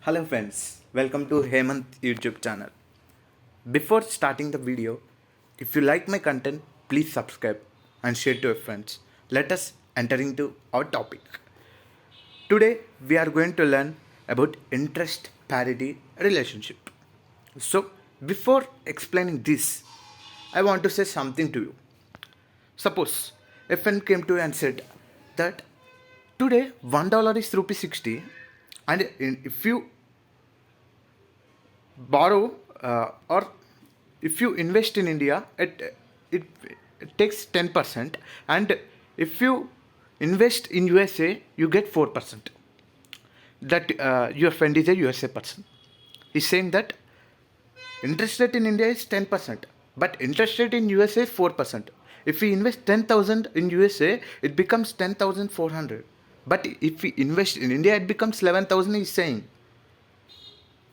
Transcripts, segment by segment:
Hello friends, welcome to Hemant YouTube channel. Before starting the video, if you like my content, please subscribe and share to your friends. Let us enter into our topic. Today we are going to learn about interest parity relationship. So before explaining this, I want to say something to you. Suppose a friend came to you and said that today $1 is rupee 60 and if you borrow or if you invest in India, it, it takes 10%, and if you invest in USA, you get 4%. That your friend is a USA person. He's saying that interest rate in India is 10%, but interest rate in USA is 4%. If we invest 10,000 in USA, it becomes 10,400. But if we invest in India, it becomes 11,000. He's saying.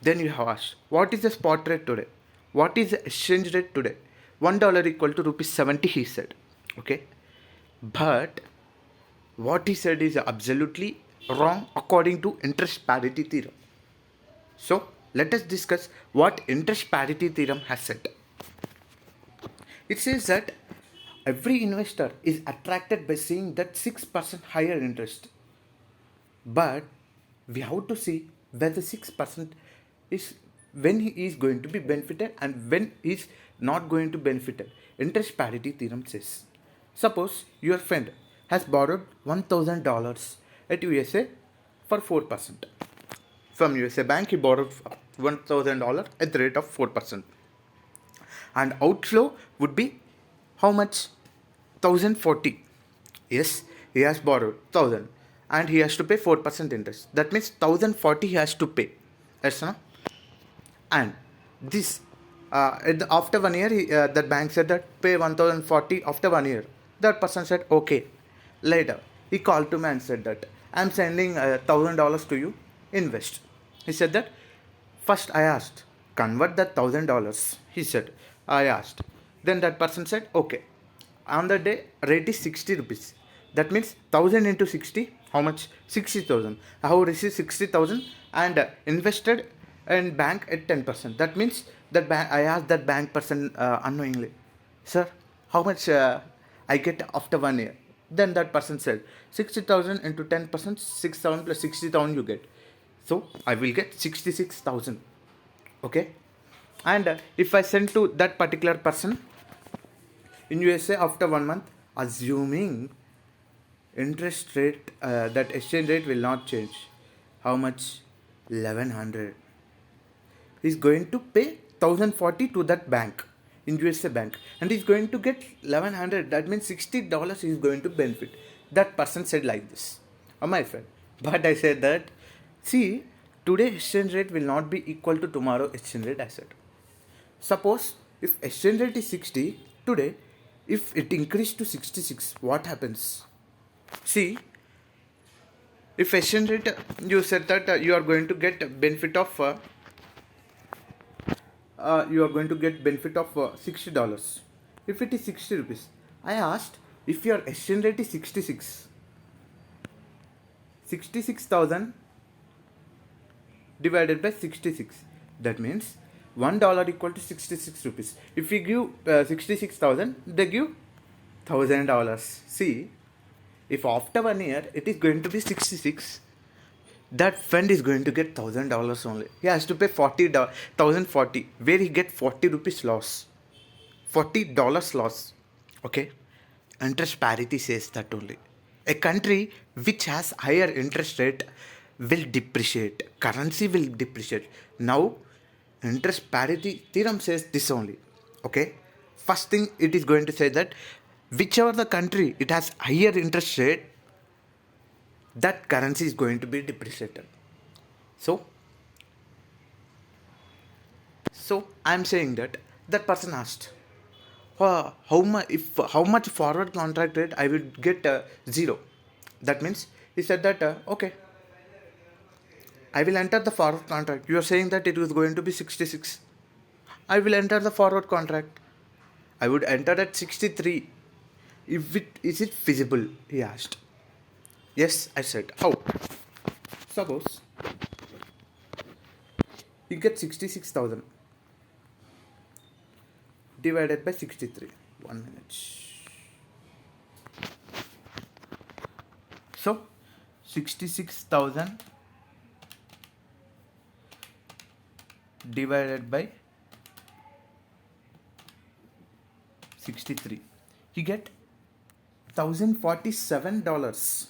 Then you have asked, what is the spot rate today? What is the exchange rate today? $1 equal to rupees 70, he said. Okay. But what he said is absolutely wrong according to interest parity theorem. So let us discuss what interest parity theorem has said. It says that every investor is attracted by seeing that 6% higher interest. But we have to see whether 6% is when he is going to be benefited and when he is not going to benefit. Interest parity theorem says, suppose your friend has borrowed $1,000 at USA for 4%. From USA bank he borrowed $1,000 at the rate of 4%. And outflow would be how much? 1040. Yes, he has borrowed 1000 and he has to pay 4% interest. That means 1040 he has to pay. Yes, no? And this after 1 year, that bank said that pay 1040 after 1 year. That person said okay. Later, he called to me and said that I'm sending $1,000 to you. Invest. He said that. First, I asked, convert that $1,000. He said, I asked. Then that person said okay. On the day, rate is 60 rupees. That means 1000 into 60. How much? 60,000. I have received 60,000 and invested in bank at 10%. That means that I asked that bank person unknowingly, sir, how much I get after 1 year? Then that person said 60,000 into 10%, 6,000 plus 60,000 you get. So I will get 66,000. Okay. And if I send to that particular person in USA after 1 month, assuming interest rate, that exchange rate will not change. How much? 1100. He's going to pay 1040 to that bank in USA bank and he's going to get 1100. That means $60 he's going to benefit. That person said like this. Oh, my friend. But I said that, see, today exchange rate will not be equal to tomorrow exchange rate, I said. Suppose if exchange rate is 60 today, if it increased to 66, what happens? See, if exchange rate, you said that you are going to get benefit of $60. If it is 60 rupees, I asked if your exchange rate is 66,000 divided by 66. That means $1 equal to 66 rupees. If we give 66,000, they give $1,000. See, if after 1 year it is going to be 66, that friend is going to get $1,000 only. He has to pay 1,040, where he get 40 rupees loss, $40 loss. Okay, interest parity says that only. A country which has higher interest rate will depreciate. Currency will depreciate. Now, interest parity theorem says this only. Okay, first thing it is going to say that whichever the country it has higher interest rate, that currency is going to be depreciated. So I'm saying that that person asked, how much forward contract rate I will get 0. That means he said that okay, I will enter the forward contract. You are saying that it was going to be 66. I will enter the forward contract. I would enter at 63. Is it feasible? He asked. Yes, I said. How? Suppose You get 66,000 divided by 63. 1 minute. So 66,000 divided by 63. You get $1,047.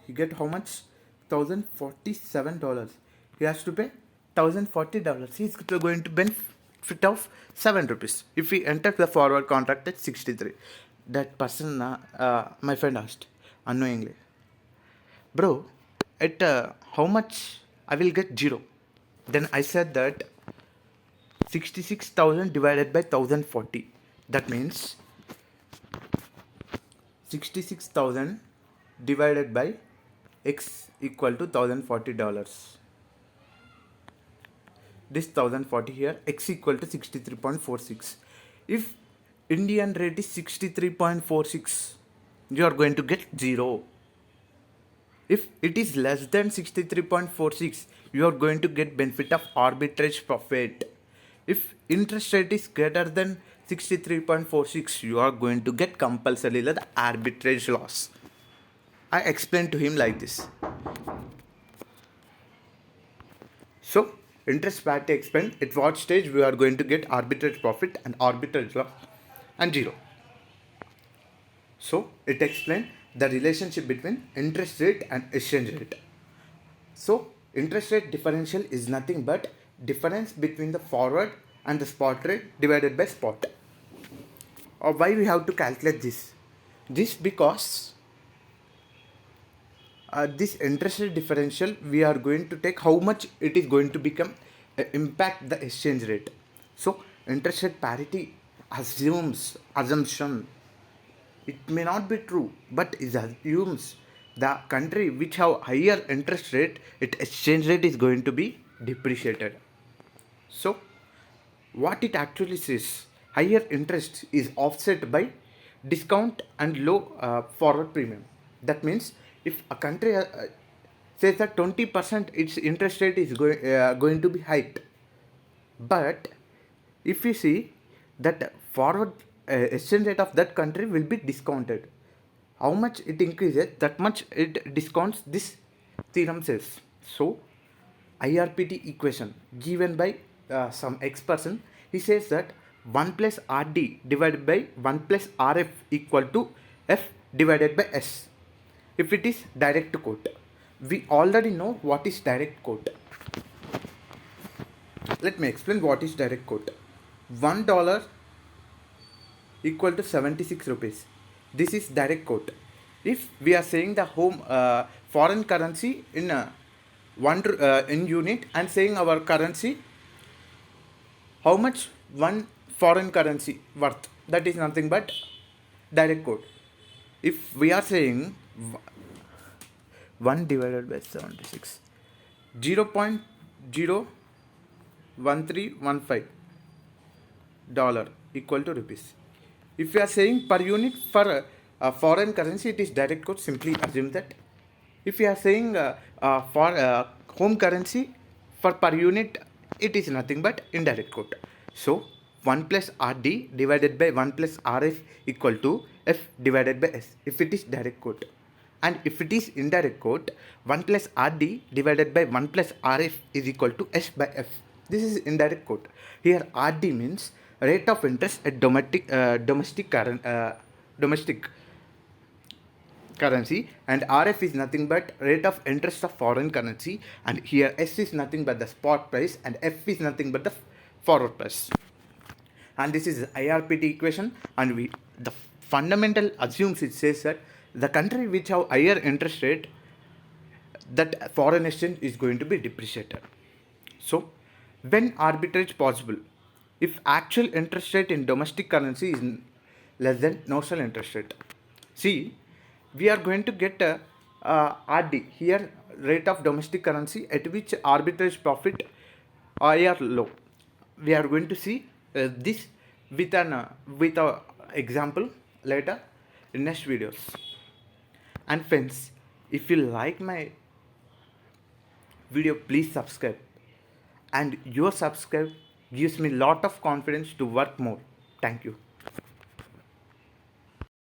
You get how much? $1,047. He has to pay $1,040. He's going to benefit of 7 rupees. If he enters the forward contract at 63, that person, my friend asked unknowingly, bro, at how much I will get 0? Then I said that 66,000 divided by 1,040. That means 66,000 divided by x equal to $1,040. This 1,040 here, x equal to 63.46. If Indian rate is 63.46, you are going to get 0. If it is less than 63.46, you are going to get benefit of arbitrage profit. If interest rate is greater than 63.46, you are going to get compulsorily the arbitrage loss. I explained to him like this. So, interest parity explained at what stage we are going to get arbitrage profit and arbitrage loss and 0. So, it explained the relationship between interest rate and exchange rate. So, interest rate differential is nothing but difference between the forward and the spot rate divided by spot. Or why we have to calculate this? This because this interest rate differential, we are going to take how much it is going to become impact the exchange rate. So interest rate parity assumption, it may not be true, but it assumes the country which have higher interest rate, its exchange rate is going to be depreciated. So what it actually says, higher interest is offset by discount and low forward premium. That means if a country says that 20% its interest rate is going to be hiked, but if you see that forward exchange rate of that country will be discounted, how much it increases, that much it discounts, this theorem says. So IRPT equation given by some X person, he says that 1 plus RD divided by 1 plus RF equal to F divided by S. If it is direct quote, we already know what is direct quote. Let me explain what is direct quote. $1 equal to 76 rupees. This is direct quote. If we are saying the home foreign currency in in unit and saying our currency, how much one foreign currency worth, that is nothing but direct quote. If we are saying 1 divided by 76, 0.01315 dollar equal to rupees. If we are saying per unit for foreign currency, it is direct quote. Simply assume that. If we are saying for home currency for per unit, it is nothing but indirect quote. So 1 plus RD divided by 1 plus RF equal to F divided by S if it is direct quote. And if it is indirect quote, 1 plus RD divided by 1 plus RF is equal to S by F. This is indirect quote. Here RD means rate of interest at domestic currency, and RF is nothing but rate of interest of foreign currency, and here S is nothing but the spot price and F is nothing but the forward price. And this is IRPT equation, and the fundamental assumes, it says that the country which have higher interest rate, that foreign exchange is going to be depreciated. So when arbitrage possible? If actual interest rate in domestic currency is less than notional interest rate. See, we are going to get a RD here, rate of domestic currency at which arbitrage profit high or low. We are going to see this with an with a example later in next videos. And friends, if you like my video, please subscribe. and your subscribe gives me lot of confidence to work more. Thank you.